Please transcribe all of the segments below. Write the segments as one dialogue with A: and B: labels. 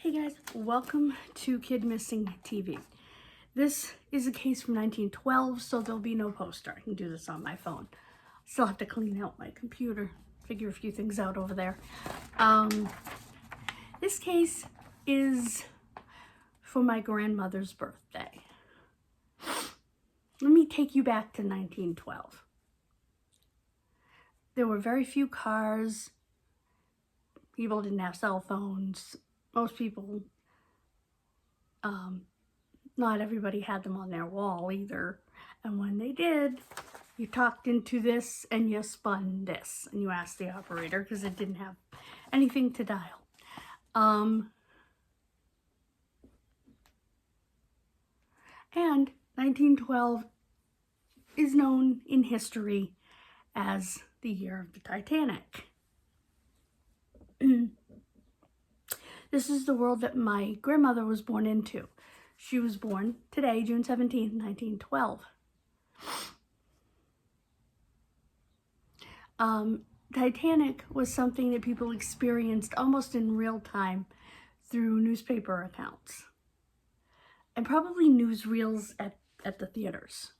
A: Hey guys, welcome to Kid Missing TV. This is a case from 1912, so there'll be no poster. I can do this on my phone. Still have to clean out my computer, figure a few things out over there. This case is for my grandmother's birthday. Let me take you back to 1912. There were very few cars. People didn't have cell phones. Most people, not everybody had them on their wall either. And when they did, you talked into this and you spun this. And you asked the operator because it didn't have anything to dial. And 1912 is known in history as the year of the Titanic. This is the world that my grandmother was born into. She was born today, June 17th, 1912. Titanic was something that people experienced almost in real time through newspaper accounts. And probably newsreels at the theaters.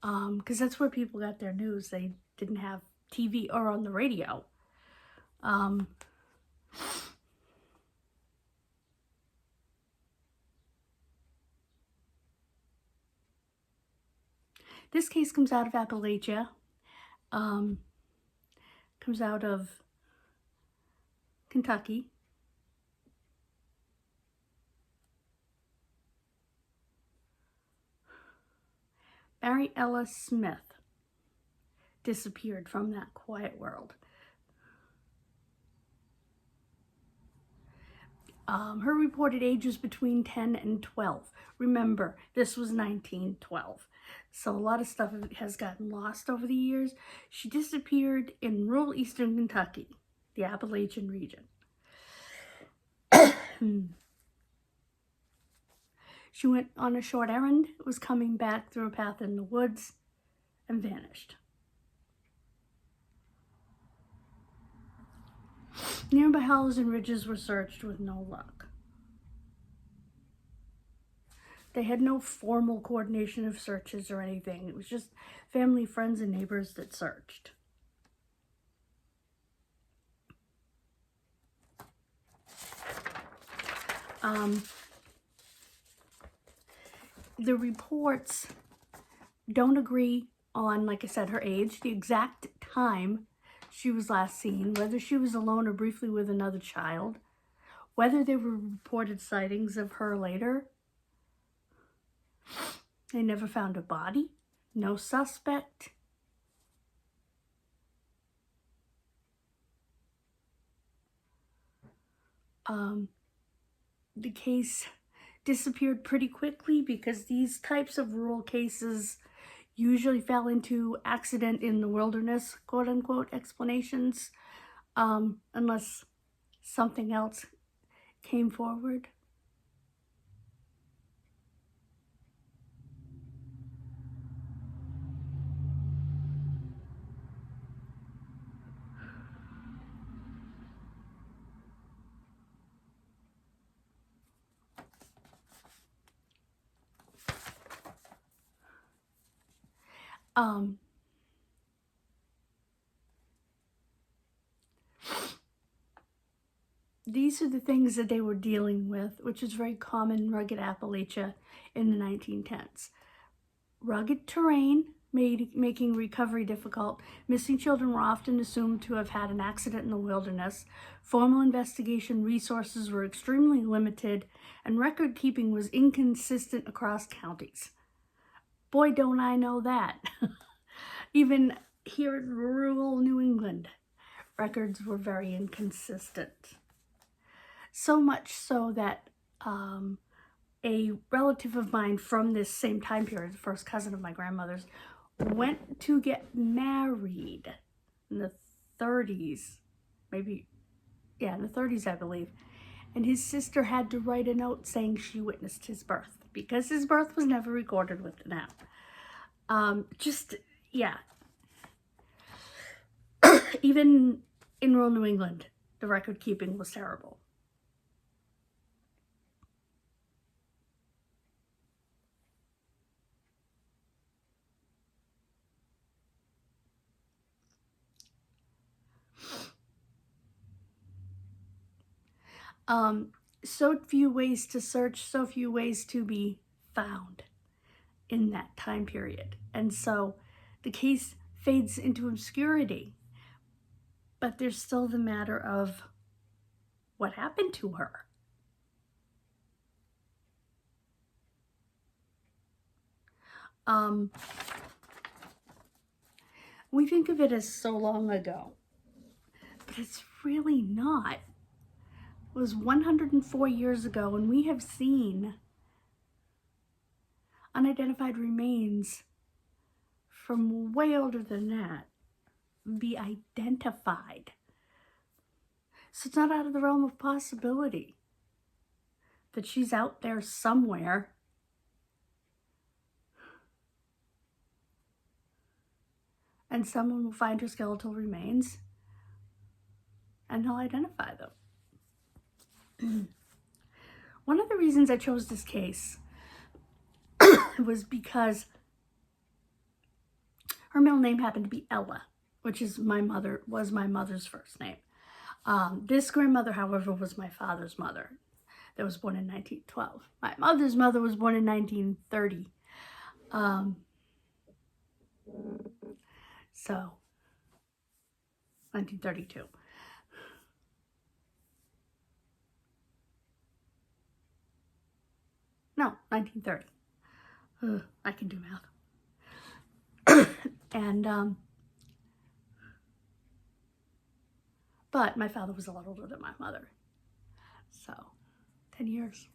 A: Because that's where people got their news. They didn't have TV or on the radio. This case comes out of Appalachia, comes out of Kentucky. Mary Ella Smith disappeared from that quiet world. Her reported age was between 10 and 12. Remember, this was 1912. So a lot of stuff has gotten lost over the years. She disappeared in rural eastern Kentucky, the Appalachian region. She went on a short errand, was coming back through a path in the woods, and vanished. Nearby hollows and ridges were searched with no luck. They had no formal coordination of searches or anything. It was just family, friends, and neighbors that searched. The reports don't agree on, like I said, her age, the exact time she was last seen, whether she was alone or briefly with another child, whether there were reported sightings of her later. They never found a body, no suspect. The case disappeared pretty quickly because these types of rural cases usually fell into accident in the wilderness, quote unquote, explanations, unless something else came forward. These are the things that they were dealing with, which is very common in rugged Appalachia in the 1910s. Rugged terrain making recovery difficult. Missing children were often assumed to have had an accident in the wilderness. Formal investigation resources were extremely limited, and record keeping was inconsistent across counties. Boy, don't I know that. Even here in rural New England, records were very inconsistent. So much so that a relative of mine from this same time period, the first cousin of my grandmother's, went to get married in the 30s, maybe, yeah, in the 30s, I believe. And his sister had to write a note saying she witnessed his birth because his birth was never recorded with the now. Yeah. Even in rural New England, the record keeping was terrible. So few ways to search, so few ways to be found in that time period. And so the case fades into obscurity. But there's still the matter of what happened to her. We think of it as so long ago, but it's really not. It was 104 years ago, and we have seen unidentified remains from way older than that be identified. So it's not out of the realm of possibility that she's out there somewhere. And someone will find her skeletal remains and they'll identify them. One of the reasons I chose this case was because her middle name happened to be Ella, which is my mother's first name. This grandmother, however, was my father's mother that was born in 1912. My mother's mother was born in 1930. So, 1932. No, 1930. I can do math. And, but my father was a lot older than my mother. So, 10 years.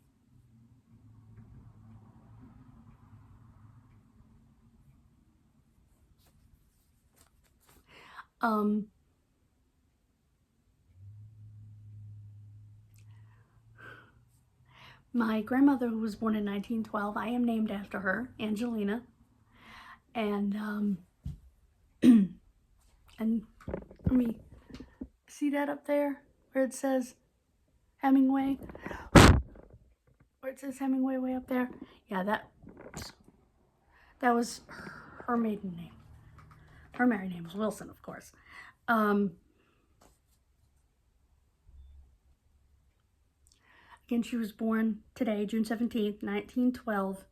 A: My grandmother, who was born in 1912, I am named after her, Angelina. And, and let me see that up there where it says Hemingway. Where it says Hemingway way up there. Yeah, that was her maiden name. Her married name was Wilson, of course. Again, she was born today, June 17th, 1912.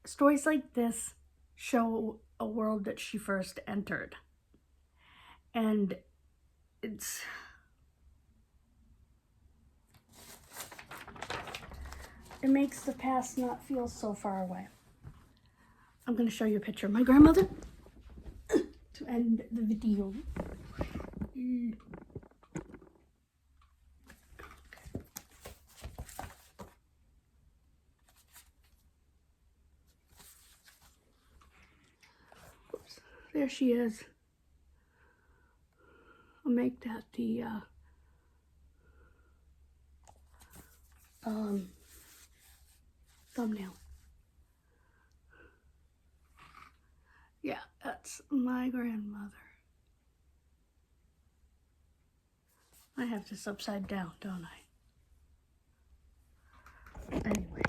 A: Stories like this show a world that she first entered. And it makes the past not feel so far away. I'm going to show you a picture of my grandmother to end the video. Oops, there she is. I'll make that the thumbnail. Yeah, that's my grandmother. I have this upside down, don't I? Anyway.